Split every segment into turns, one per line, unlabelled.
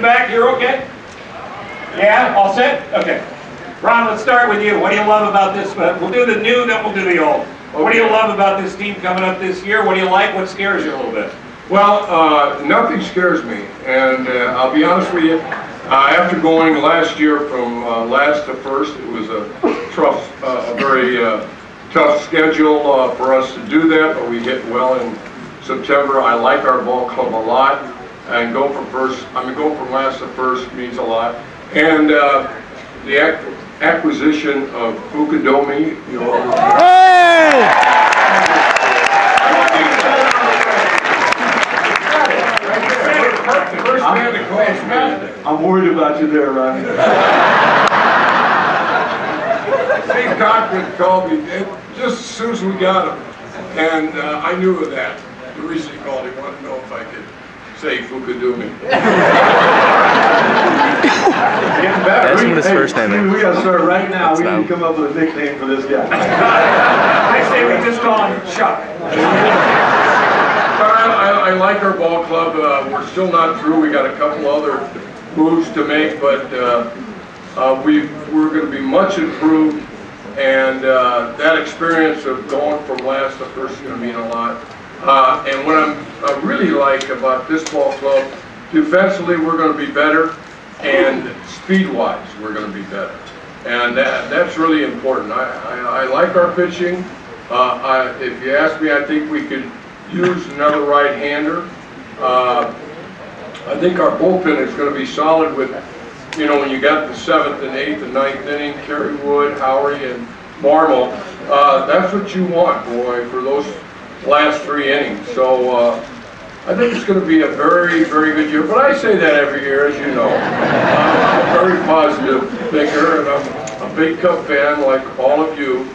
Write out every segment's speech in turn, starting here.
back, you're okay? Yeah, all set? Okay. Ron, let's start with you. What do you love about this? We'll do the new, then we'll do the old. What do you love about this team coming up this year? What do you like? What scares you a little bit?
Well, nothing scares me, and I'll be honest with you. After going last year from last to first, it was a very tough schedule for us to do that, but we hit well in September. I like our ball club a lot, and go from last to first means a lot. And the acquisition of Fukudomi, you know.
I'm worried about you there, Ronnie.
Steve Cochran called me just as soon as we got him, and I knew of that. The reason he called, he wanted to know if I could say Fukudumi.
That's what his first name is.
We got to start right now. We need to come up with a nickname for this guy.
I say we just call him Chuck.
But I like our ball club. We're still not through. We got a couple other moves to make, but we're going to be much improved, and that experience of going from last to first is going to mean a lot. And what I really like about this ball club, defensively we're going to be better, and speed-wise we're going to be better, and that's really important. I like our pitching. If you ask me, I think we could use another right-hander. I think our bullpen is going to be solid with, you know, when you got the 7th and 8th and 9th inning, Kerry Wood, Howery, and Marmol. That's what you want, boy, for those last 3 innings. So I think it's going to be a very, very good year. But I say that every year, as you know. I'm a very positive thinker, and I'm a big Cub fan like all of you.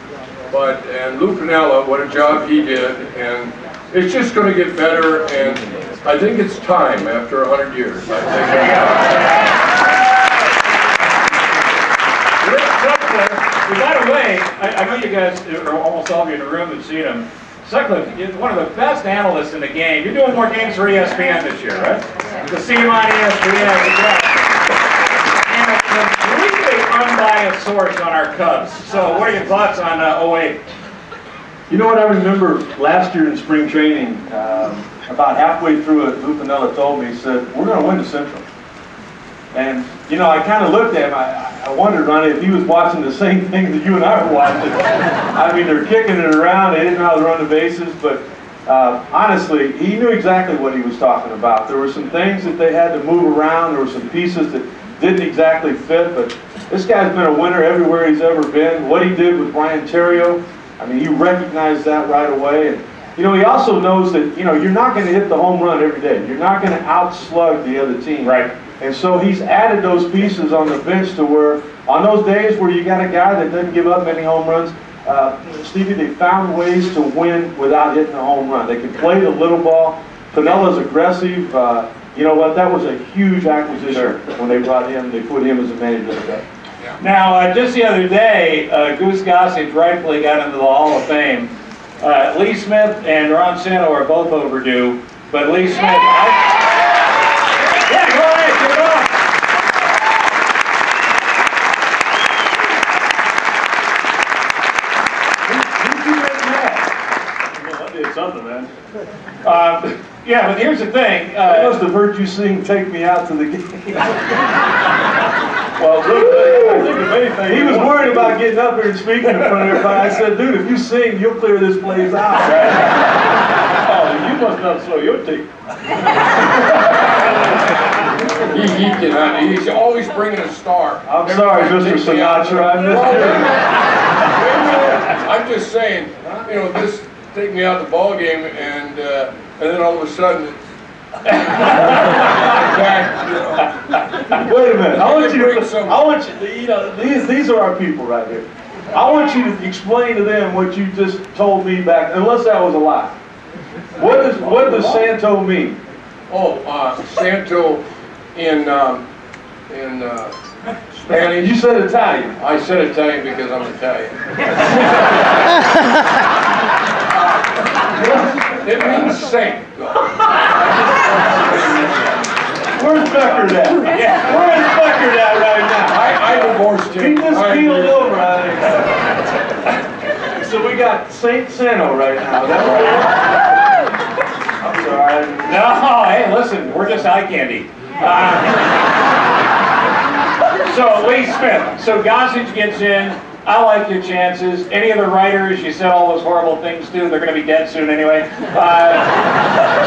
And Lou Piniella, what a job he did, and it's just going to get better, and I think it's time after 100 years. I think
By the way, I know you guys, or almost all of you in the room have seen him. Sutcliffe is one of the best analysts in the game. You're doing more games for ESPN this year, right? To see him on ESPN. And a completely unbiased source on our Cubs. So what are your thoughts on 08?
You know what I remember last year in spring training, about halfway through it, Lou Piniella told me, he said, we're going to win the Central. And, you know, I kind of looked at him, I wondered, Ronnie, if he was watching the same thing that you and I were watching. I mean, they're kicking it around, they didn't know how to run the bases, but honestly, he knew exactly what he was talking about. There were some things that they had to move around, there were some pieces that didn't exactly fit, but this guy's been a winner everywhere he's ever been. What he did with Brian Terrio, I mean, he recognized that right away. And, you know, he also knows that, you know, you're not going to hit the home run every day. You're not going to outslug the other team.
Right.
And so he's added those pieces on the bench to where, on those days where you got a guy that doesn't give up many home runs, Stevie, they found ways to win without hitting a home run. They can play the little ball. Piniella's aggressive. You know what? That was a huge acquisition when they brought him. They put him as a manager.
Now, just the other day, Goose Gossage rightfully got into the Hall of Fame. Lee Smith and Ron Santo are both overdue, but Lee Smith... Yeah, go ahead, give it on.
Who'd you make mad? Well, I did something, man.
Yeah, but here's the thing.
I must have heard you sing "Take Me Out to the Game." Well, I think if anything, he was worried about getting up here and speaking in front of everybody. I said, dude, if you sing, you'll clear this place out. Oh, you must not slow your team.
he cannot. He's always bringing a star.
I'm sorry, Mr. Sinatra. I missed you.
I'm just saying, you know, this take me out the ball game, and then all of a sudden, it's back, you know.
Wait a minute. I want you, you know, these are our people right here. I want you to explain to them what you just told me back, unless that was a lie. What does Santo mean?
Oh, Santo in Spanish.
You said Italian.
I said Italian because I'm Italian. It means saint.
Where's Becker at?
Yeah.
Where's Becker at right now?
I divorced him.
He just
I
keeled
agree.
over, I think. So we got Santo right now. Is that right? I'm sorry.
No, hey, listen, we're just eye candy. So Lee Smith, so Gossage gets in. I like your chances. Any of the writers you said all those horrible things to, they're going to be dead soon anyway.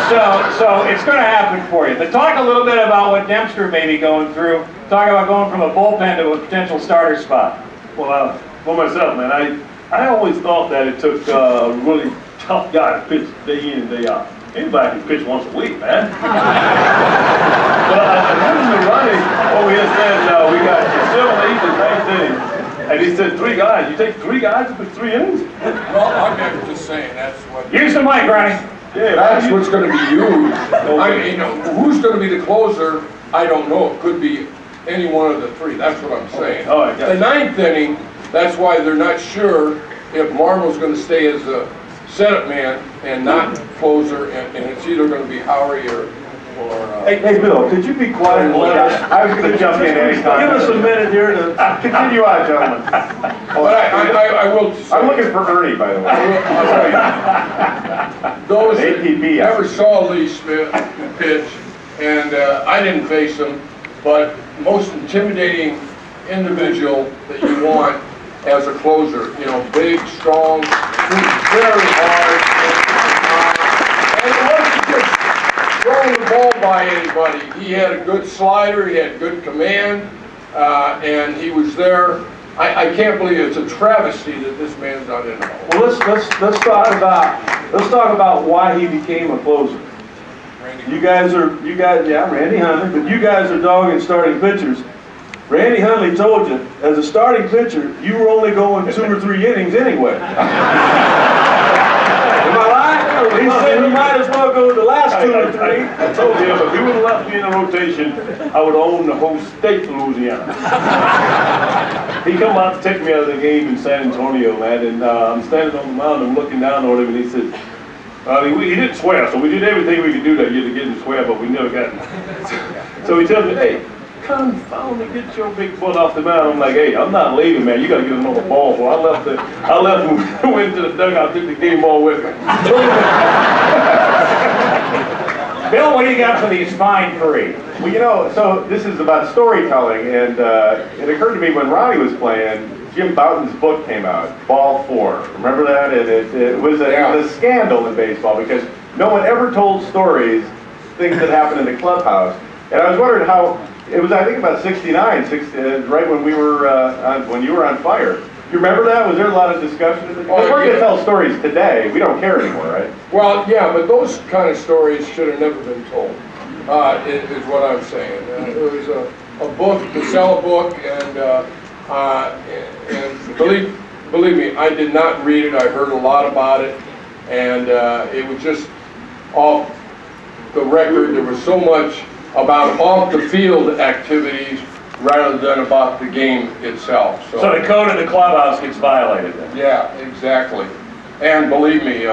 So it's going to happen for you. But talk a little bit about what Dempster may be going through. Talk about going from a bullpen to a potential starter spot.
Well, for myself, man, I always thought that it took a really tough guy to pitch day in and day out. Anybody can pitch once a week, man. But I heard the running over here said we got 7, 8, and 9 innings. And he said 3 guys. You take 3 guys to pitch 3 innings?
Well, I'm just saying that's what.
Use the mic, Ronnie.
Yeah,
That's what's going to be used. I mean, who's going to be the closer? I don't know. It could be any one of the 3. That's what I'm saying.
Oh, I got
The 9th inning, that's why they're not sure if Marmo's going to stay as a setup man and not closer, and it's either going to be Howery or
Hey, Bill, could you be quiet and let us?
I was going to jump in anytime.
Give us a minute here to
Continue on, gentlemen.
But I will say,
I'm looking for Ernie, by the way.
I'll tell you, those that
APB.
never saw Lee Smith pitch, and I didn't face him, but most intimidating individual that you want as a closer. You know, big, strong, very hard, and it wasn't just throwing the ball by anybody. He had a good slider, he had good command, and he was there. I can't believe it's a travesty that this man's not in the hole.
Well, let's talk about why he became a closer. You guys, yeah, Randy Hundley, but you guys are dogging starting pitchers. Randy Hundley told you, as a starting pitcher, you were only going 2 or 3 innings anyway. Am I right? He said you might as well go the last 2 or 3. I told him if he would have left me in a rotation, I would own the whole state of Louisiana. He come out to take me out of the game in San Antonio, man, and I'm standing on the mound and looking down on him, and he said, he didn't swear, so we did everything we could do that year to get him to swear, but we never got him. So he tells me, hey, confound it, get your big butt off the mound. I'm like, hey, I'm not leaving, man. You got to get another ball. So I left and went to the dugout, took the game ball with me.
Bill, what do you got for these fine 3?
Well, you know, so this is about storytelling, and it occurred to me when Ronnie was playing, Jim Bouton's book came out, Ball 4. Remember that? And it was a scandal in baseball because no one ever told stories, things that happened in the clubhouse. And I was wondering how, it was I think about 69, right when we were, when you were on fire. You remember that? Was there a lot of discussion? Because we're going to tell stories today. We don't care anymore, right?
Well, yeah, but those kind of stories should have never been told, is what I'm saying. It was a book, to sell a book, and believe me, I did not read it. I heard a lot about it, and it was just off the record. There was so much about off-the-field activities rather than about the game itself.
So the code of the clubhouse gets violated then?
Yeah, exactly. And believe me,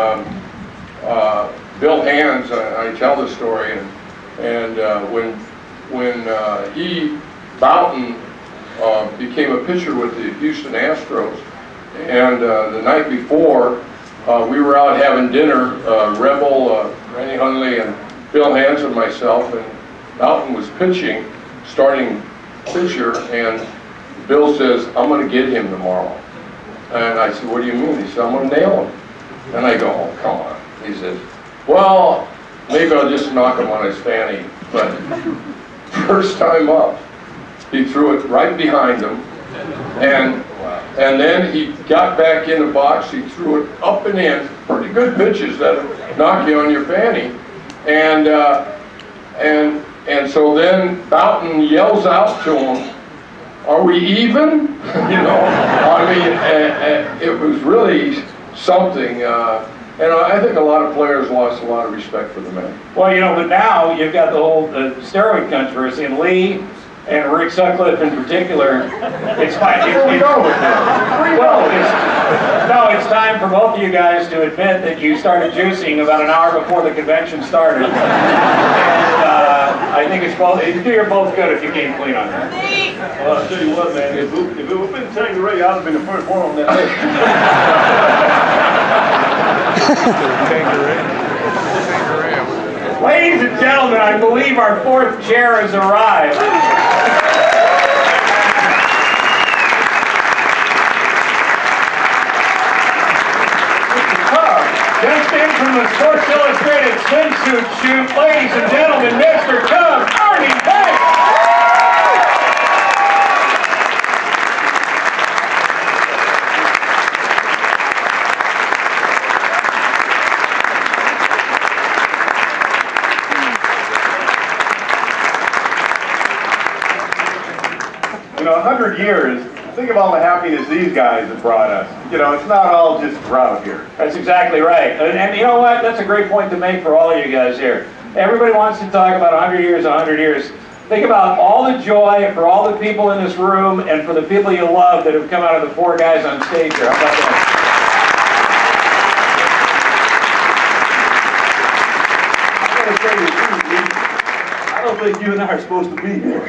Bill Hands, I tell the story, and when Bouton became a pitcher with the Houston Astros, and the night before, we were out having dinner, Rebel, Randy Hundley, and Bill Hands and myself, and Bouton was pitching, starting pitcher, and Bill says, I'm going to get him tomorrow. And I said, what do you mean? He said, I'm going to nail him. And I go, oh, come on. He says, well, maybe I'll just knock him on his fanny. But first time up, he threw it right behind him. And then he got back in the box. He threw it up and in. Pretty good pitches that knock you on your fanny. And so then Bouton yells out to him, are we even? You know, I mean, it was really something. And I think a lot of players lost a lot of respect for the man.
Well, you know, but now you've got the whole steroid controversy, and Lee and Rick Sutcliffe in particular, it's fine. It's time for both of you guys to admit that you started juicing about an hour before the convention started. And I think it's both. You're both good if you came clean on that.
Well, I'll tell you what, man. If it would have been Tanqueray, I'd have been the first one on that list.
Ladies and gentlemen, I believe our fourth chair has arrived. Just in from the Sports Illustrated swimsuit shoot, ladies and gentlemen, Mr. Cub, Ernie Beck.
You know, 100 years, think of all the happiness these guys have brought us. You know, it's not all just drought here.
That's exactly right. And you know what? That's a great point to make for all of you guys here. Everybody wants to talk about 100 years, 100 years. Think about all the joy for all the people in this room and for the people you love that have come out of the four guys on stage here. How about that?
I don't think you and I are supposed to be here.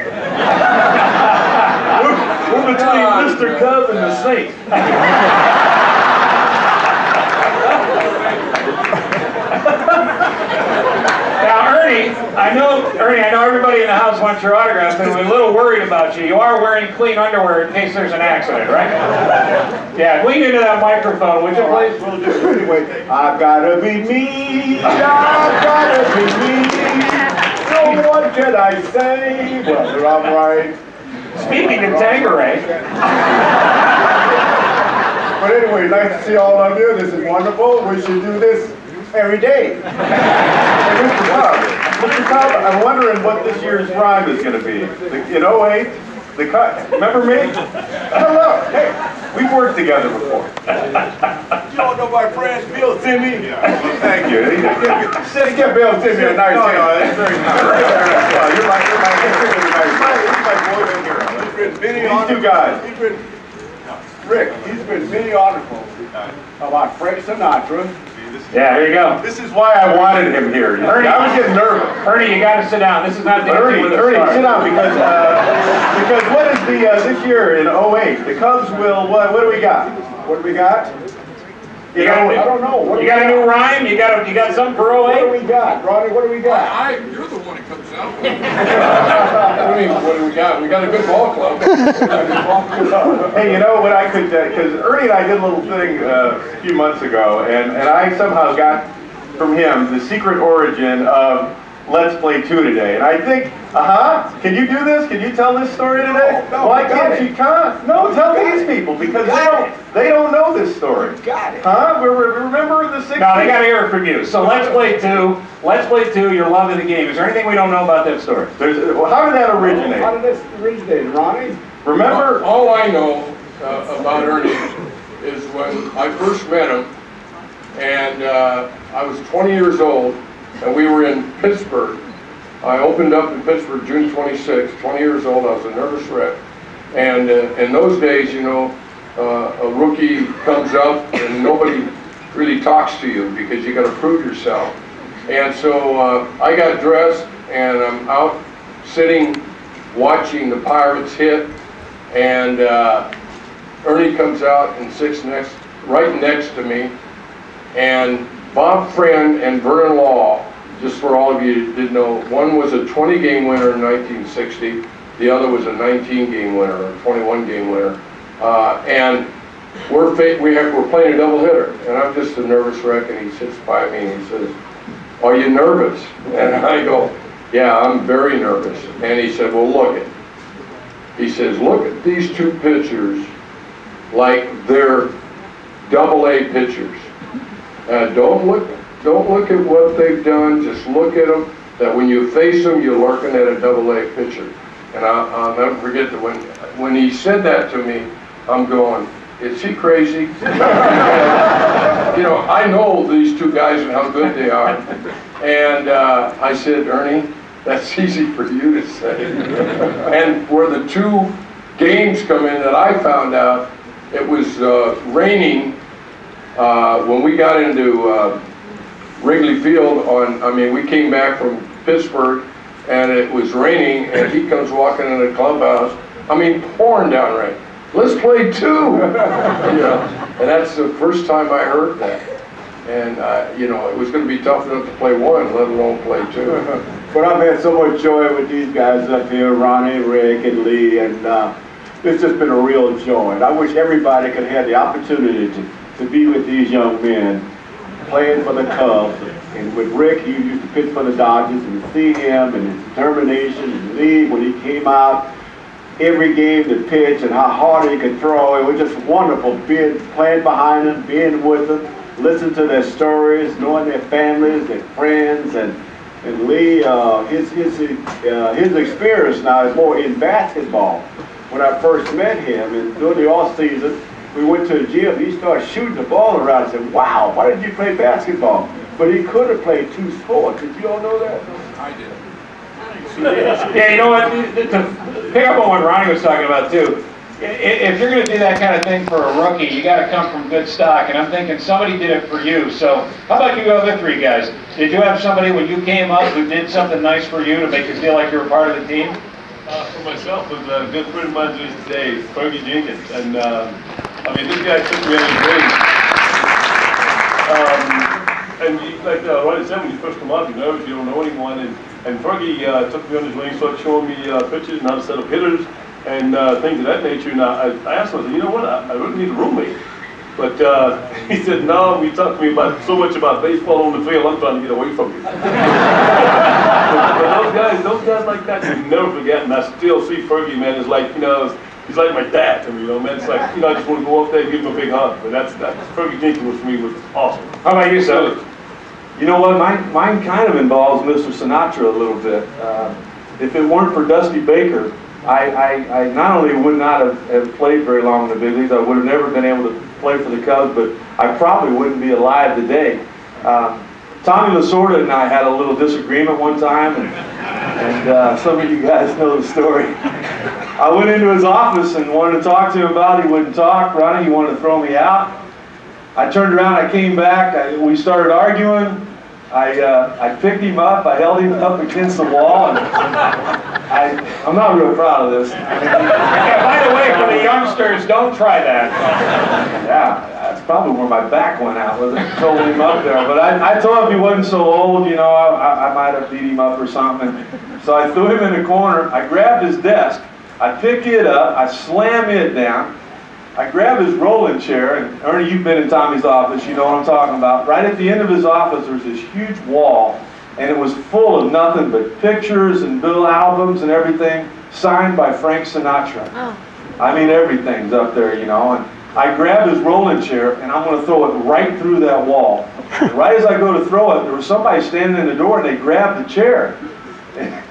We're between Mr. Cub and the Saint.
Now, Ernie, I know everybody in the house wants your autograph, but we're a little worried about you. You are wearing clean underwear in case there's an accident, right? Yeah, lean into that microphone, would you please?
We'll do it. Anyway, I've gotta be me. I've gotta be me. So what can I say? Whether I'm right.
Speaking of Tanqueray.
But anyway, nice to see all of you. This is wonderful. We should do this every day. Hey, Mr. Cobb, I'm wondering what this year's rhyme is going to be. In 08, the cut. Remember me? Hello. Hey, we've worked together before.
You don't know my friend Bill Timmy?
Yeah, well, thank you. Get Bill Timmy a nice thing. Oh, that's very nice. You're my boy in here. These two guys.
Rick, he's written many articles about Frank Sinatra.
Yeah, here you go.
This is why I wanted him here.
Ernie,
I was getting nervous.
Ernie, you got to sit down. This is not Dancing with the Stars.
Sit down because what is the this year in 08? The Cubs will what do we got? What do we got?
I don't know.
You got a new rhyme? You got something for 08?
What do we got, Ronnie? What do we got?
You're the one that comes out. What do you mean, what do we got? We got a good ball club.
Hey, you know what I could, because Ernie and I did a little thing a few months ago, and I somehow got from him the secret origin of Let's Play 2 today. And I think, can you do this? Can you tell this story today?
No,
Why can't you? No, tell these people, because they don't know this story.
Got it.
Huh? Remember the 60s?
No, they got to hear it from you. So Let's Play 2. Let's Play 2, your love of the game. Is there anything we don't know about that story?
How did that originate?
How did this originate, Ronnie?
Remember?
All I know about Ernie is when I first met him, and I was 20 years old, and we were in Pittsburgh. I opened up in Pittsburgh June 26, 20 years old. I was a nervous wreck. And in those days, you know, a rookie comes up and nobody really talks to you because you got to prove yourself. And so I got dressed and I'm out sitting watching the Pirates hit, and Ernie comes out and sits right next to me, and Bob Friend and Vernon Law, just for all of you who didn't know, one was a 20-game winner in 1960, the other was a 19-game winner, or 21-game winner, and we're playing a doubleheader, and I'm just a nervous wreck, and he sits by me and he says, "Are you nervous?" And I go, "Yeah, I'm very nervous." And he said, "Well, look it." He says, "Look at these two pitchers like they're double-A pitchers. Don't look at what they've done, just look at them, that when you face them, you're looking at a double-A pitcher." And I'll never forget that when he said that to me, I'm going, is he crazy? You know, I know these two guys and how good they are. And I said, "Ernie, that's easy for you to say." And where the two games come in that I found out, it was raining when we got into Wrigley Field we came back from Pittsburgh, and it was raining, and he comes walking in the clubhouse. I mean, pouring down rain. Let's play 2. You know, and that's the first time I heard that. And you know, it was going to be tough enough to play 1, let alone play 2.
But I've had so much joy with these guys up here, Ronnie, Rick, and Lee, and it's just been a real joy. And I wish everybody could have the opportunity to be with these young men playing for the Cubs. And with Rick, he used to pitch for the Dodgers, and to see him and his determination, and Lee, when he came out every game to pitch and how hard he could throw, it was just wonderful playing behind them, being with them, listening to their stories, knowing their families, their friends, and Lee, his experience now is more in basketball. When I first met him, and during the off season, we went to the gym. He started shooting the ball around. I said, "Wow, why did you play basketball?" But he could have played 2 sports. Did you all know that?
I did.
Yeah, you know what? To pick up on what Ronnie was talking about too. If you're going to do that kind of thing for a rookie, you got to come from good stock. And I'm thinking somebody did it for you. So how about you other 3 guys? Did you have somebody when you came up who did something nice for you to make you feel like you were part of the team?
For myself, it was a good friend of mine to this day, Fergie Jenkins. And I mean, this guy took me under his wing. And like Ronnie said, when you first come up, you're nervous, you don't know anyone. And Fergie took me under his wing, started showing me pitches and how to set up hitters and things of that nature. And I asked him, I said, you know what, I really need a roommate. But he said, no, we talked to me about so much about baseball on the field, I'm trying to get away from you. but those guys like that, you never forget. And I still see Fergie, man, it's like, you know, he's like my dad to me, you know, man. It's like, you know, I just want to go up there and give him a big hug. But that's Fergie Jenkins was for me was awesome.
How about you, Santo?
You know what, mine kind of involves Mr. Sinatra a little bit. If it weren't for Dusty Baker, I not only would not have played very long in the big leagues, I would have never been able to play for the Cubs, but I probably wouldn't be alive today. Tommy Lasorda and I had a little disagreement one time, and some of you guys know the story. I went into his office and wanted to talk to him about it. He wouldn't talk. Ronnie, he wanted to throw me out. I turned around, I came back, we started arguing. I picked him up, I held him up against the wall, and I'm not real proud of this.
Yeah, by the way, for the youngsters, don't try that.
Yeah, that's probably where my back went out, was it? Holding him up there. But I told him if he wasn't so old, you know, I might have beat him up or something. So I threw him in the corner, I grabbed his desk, I picked it up, I slammed it down. I grabbed his rolling chair, and Ernie, you've been in Tommy's office, you know what I'm talking about. Right at the end of his office, there's this huge wall, and it was full of nothing but pictures and little albums and everything signed by Frank Sinatra. Oh. I mean, everything's up there, you know. And I grabbed his rolling chair, and I'm going to throw it right through that wall. Right as I go to throw it, there was somebody standing in the door, and they grabbed the chair.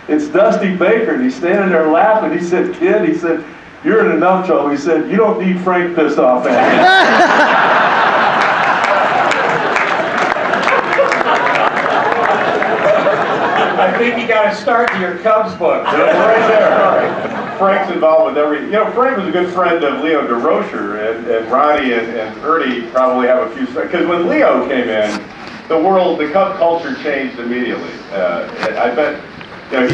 It's Dusty Baker, and he's standing there laughing. He said, "Kid," he said, "you're in enough trouble." He said, "You don't need Frank pissed off at you."
I think you got to start to your Cubs book. Right there.
Frank's involved with every. You know, Frank was a good friend of Leo DeRocher, and Ronnie and Ernie probably have a few. Because when Leo came in, the Cub culture changed immediately. I bet. You know,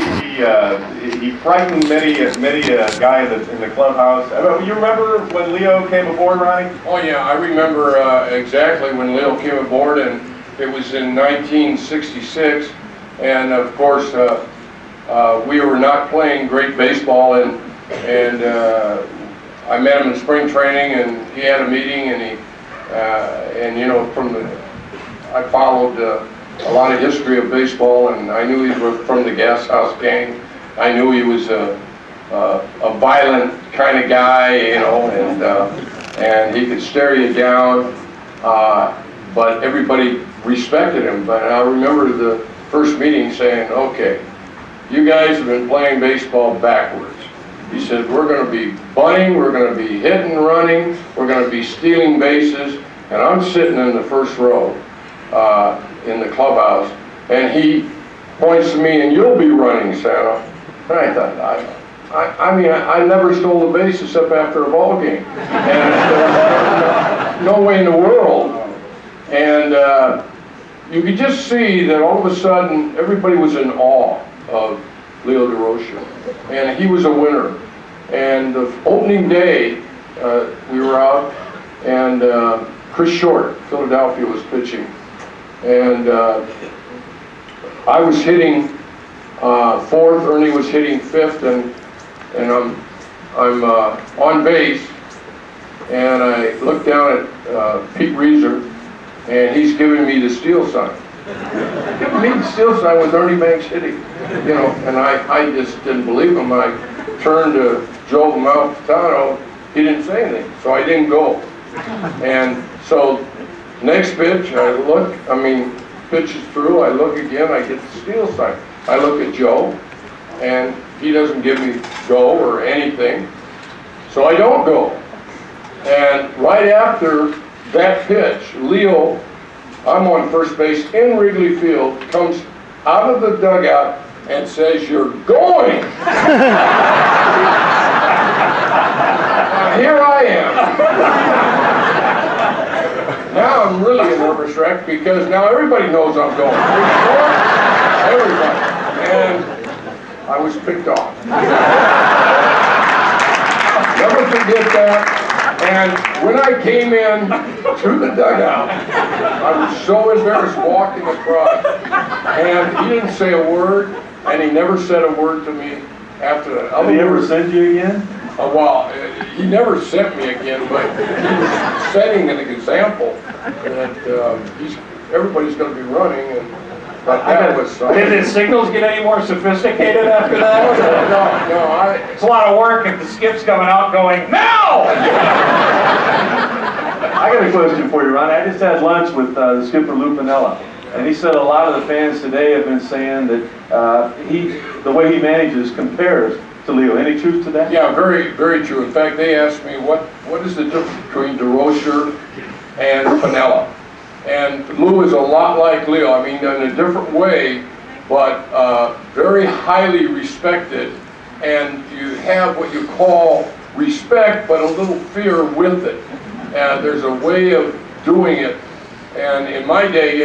he frightened many a guy in the clubhouse. You remember when Leo came aboard, Ronnie?
Oh yeah, I remember exactly when Leo came aboard, and it was in 1966. And of course, we were not playing great baseball, and I met him in spring training, and he had a meeting, and you know, I followed. A lot of history of baseball, and I knew he was from the Gas House gang. I knew he was a violent kind of guy, you know, and he could stare you down. But everybody respected him. But I remember the first meeting saying, "Okay, you guys have been playing baseball backwards." He said, "We're going to be bunting, we're going to be hitting, running, we're going to be stealing bases," and I'm sitting in the first row. In the clubhouse, and he points to me, "And you'll be running, Santo." And I thought, I mean, I never stole a base except after a ball game, and no way in the world. And you could just see that all of a sudden everybody was in awe of Leo DeRocher, and he was a winner. And the opening day, we were out, and Chris Short, Philadelphia, was pitching, and I was hitting fourth, Ernie was hitting fifth, and I'm on base, and I look down at Pete Reeser, and he's giving me the steal sign. Giving me the steal sign with Ernie Banks hitting, you know, and I just didn't believe him. I turned to Joe Malfitano, he didn't say anything, so I didn't go. And so next pitch, I look, pitch is through, I look again, I get the steal sign. I look at Joe, and he doesn't give me go or anything, so I don't go. And right after that pitch, Leo, I'm on first base in Wrigley Field, comes out of the dugout and says, "You're going!" Here I am. Now I'm really a nervous wreck because now everybody knows I'm going. Everybody. And I was picked off. Never forget that. And when I came in through the dugout, I was so embarrassed walking across. And he didn't say a word, and he never said a word to me after that.
Did he ever send you again?
Well, he never sent me again, but he was setting an example that everybody's going to be running. And but that was
Did his signals get any more sophisticated after that?
No,
it's a lot of work if the skip's coming out going, "Now!"
I got a question for you, Ron. I just had lunch with the skipper Lou Piniella, and he said a lot of the fans today have been saying that the way he manages compares to Leo. Any truth to that?
Yeah, very, very true. In fact, they asked me what is the difference between DeRocher and Piniella. And Lou is a lot like Leo, in a different way, but very highly respected. And you have what you call respect, but a little fear with it. And there's a way of doing it. And in my day,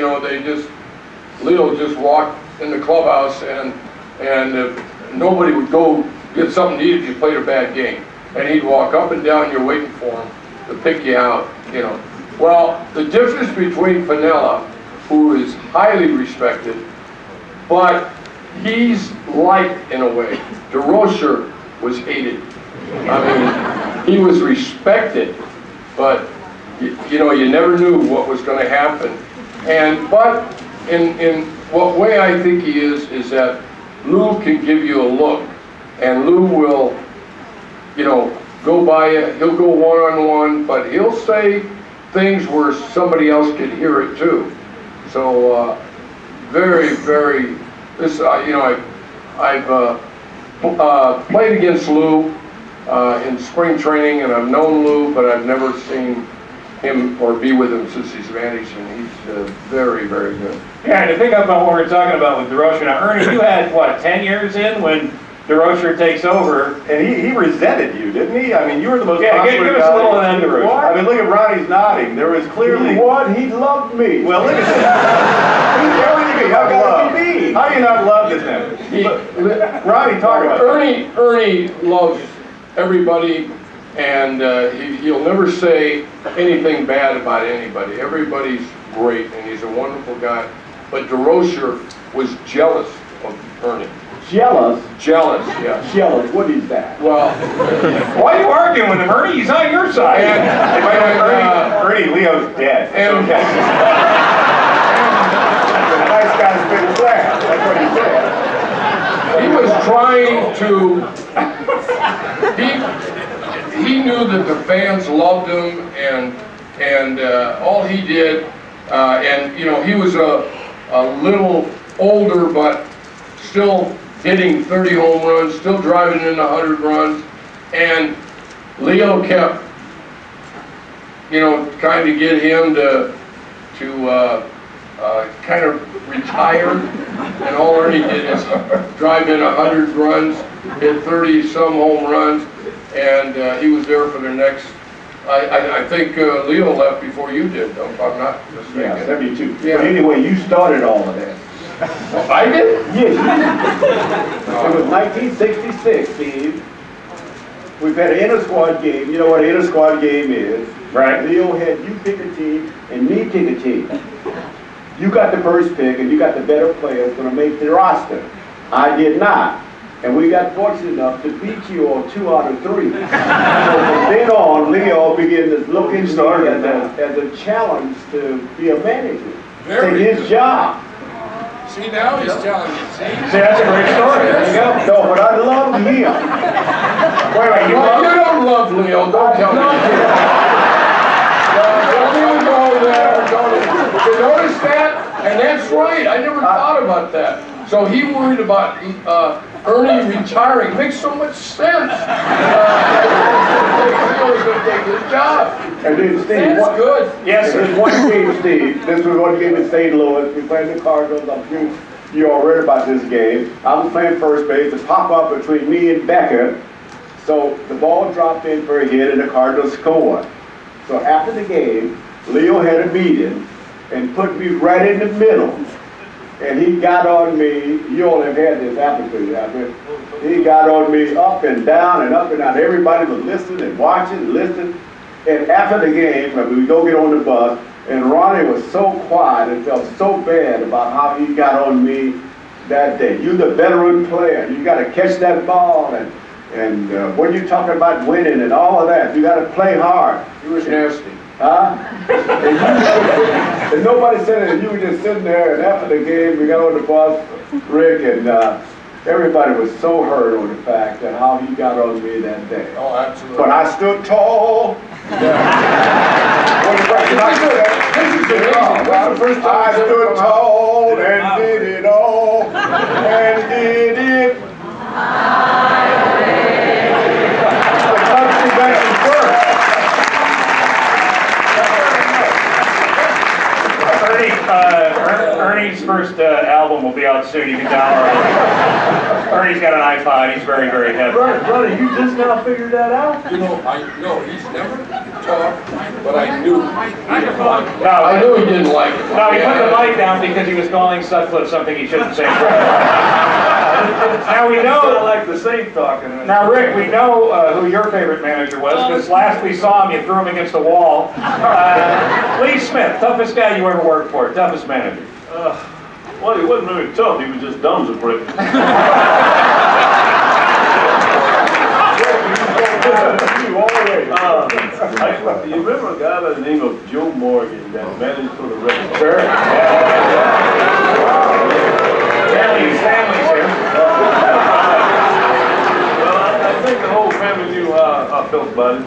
Leo just walked in the clubhouse and nobody would go get something to eat if you played a bad game. And he'd walk up and down, you're waiting for him to pick you out, Well, the difference between Piniella, who is highly respected, but he's liked in a way. DeRocher was hated. He was respected, but you never knew what was going to happen. But in what way I think he is that Lou can give you a look, and Lou will, go by you. He'll go one-on-one, but he'll say things where somebody else could hear it too. So very, very. This I've played against Lou in spring training, and I've known Lou, but I've never seen him or be with him since he's vanished, and he's very, very good.
Yeah, and to think about what we're talking about with DeRocher. Now, Ernie, you had, 10 years in when DeRocher takes over?
And he resented you, didn't he? You were the most popular
give us a little of that, DeRocher.
What? Look at Ronnie's nodding. There was clearly...
What? He loved me.
Well, look at that. How do you not love this man? Ronnie, talk about it.
Ernie loves everybody, and he'll never say anything bad about anybody. Everybody's great, and he's a wonderful guy. But DeRocher was jealous of Ernie.
Jealous?
Jealous, yeah.
Jealous, what is that?
Well,
why are you arguing with him, Ernie? He's on your side.
Ernie, Leo's dead.
And
the nice guy's been flat. That's what he said.
he knew that the fans loved him, and all he did, he was a little older, but still hitting 30 home runs, still driving in 100 runs, and Leo kept, trying to get him to kind of retire, and all Ernie did is drive in 100 runs, hit 30-some home runs, and he was there for the next. I think Leo left before you did, if I'm not mistaken.
Yeah, 72.
Yeah.
But anyway, you started all of that.
I did?
Yes, it was 1966, Steve. We've had an inter-squad game. You know what an inter-squad game is?
Right.
Leo had you pick a team and me pick a team. You got the first pick and you got the better players going to make the roster. I did not. And we got fortunate enough to beat you on 2 out of 3. So from then on, Leo began to look into me as a challenge to be a manager. Take his job.
See, now he's telling you, see?
See, that's a great story. There you go.
No, but I love him.
Wait,
You don't love Leo, don't tell me. Don't even go there. You notice that? And that's right, I never thought about that. So he worried about Ernie retiring. Makes so much sense. Leo's going to take his job.
And then Steve,
That's good.
Yes, sir.
There's one game, Steve. This was one game in St. Louis. We played the Cardinals. I'm sure you all read about this game. I was playing first base. The pop-up between me and Becker. So the ball dropped in for a hit and the Cardinals scored. So after the game, Leo had a meeting and put me right in the middle. And he got on me. You all have had this happen to you. He got on me up and down and up and down. Everybody was listening and watching and listening. And after the game, we go get on the bus, and Ronnie was so quiet and felt so bad about how he got on me that day. You're the veteran player. You got to catch that ball, and when you're talking about winning and all of that, you got to play hard.
He was nasty.
Huh? And nobody said it. You were just sitting there, and after the game, we got on the bus, Rick, and everybody was so hurt on the fact that how he got on me that day.
Oh, absolutely.
But I stood tall.
This is the first time
I stood tall and did it all, and did it. The country back first.
Ernie's first album will be out soon. You can download it. Ernie's got an iPod. He's very, very hip.
Brother, you just now figured that out?
You know, he's never talked, but I knew. I
No,
knew he didn't like it.
no, he put the mic down because he was calling Sutcliffe something he shouldn't say. Now we know.
I like the same talking.
Now, Rick, we know who your favorite manager was, because last we saw him, you threw him against the wall. Lee Smith, toughest guy you ever worked for, toughest manager.
Well, he wasn't very tough. He was just dumb as a brick. You remember a guy by the name of Joe Morgan that managed for the Red Sox?
Sure. Family's here.
Well, I think the whole family knew how I felt about it.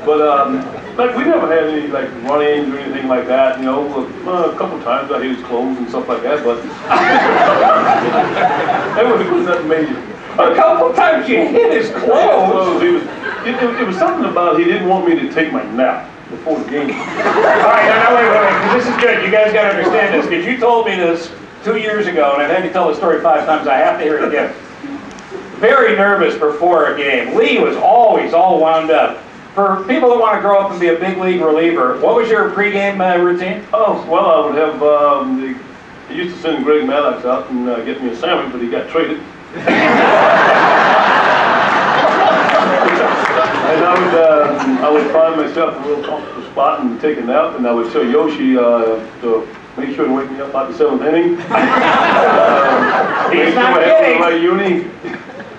But like we never had any like run-ins or anything like that. You know, a couple times I hit his clothes and stuff like that. But it was nothing major.
A couple times you hit his clothes.
It was something about he didn't want me to take my nap before the game.
All right, now wait, 'cause this is good. You guys got to understand this, because you told me this 2 years ago, and I've had you tell the story 5 times. I have to hear it again. Very nervous before a game. Lee was always all wound up. For people that want to grow up and be a big league reliever, what was your pregame routine?
Oh, well, I would have, they used to send Greg Maddox out and get me a sandwich, but he got traded. And I would find myself a real comfortable spot and take a nap, and I would tell Yoshi to make sure to wake me up about the 7th inning.
He's not
I
kidding.
had my uni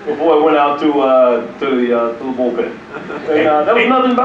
before I went out to the bullpen. And that was nothing but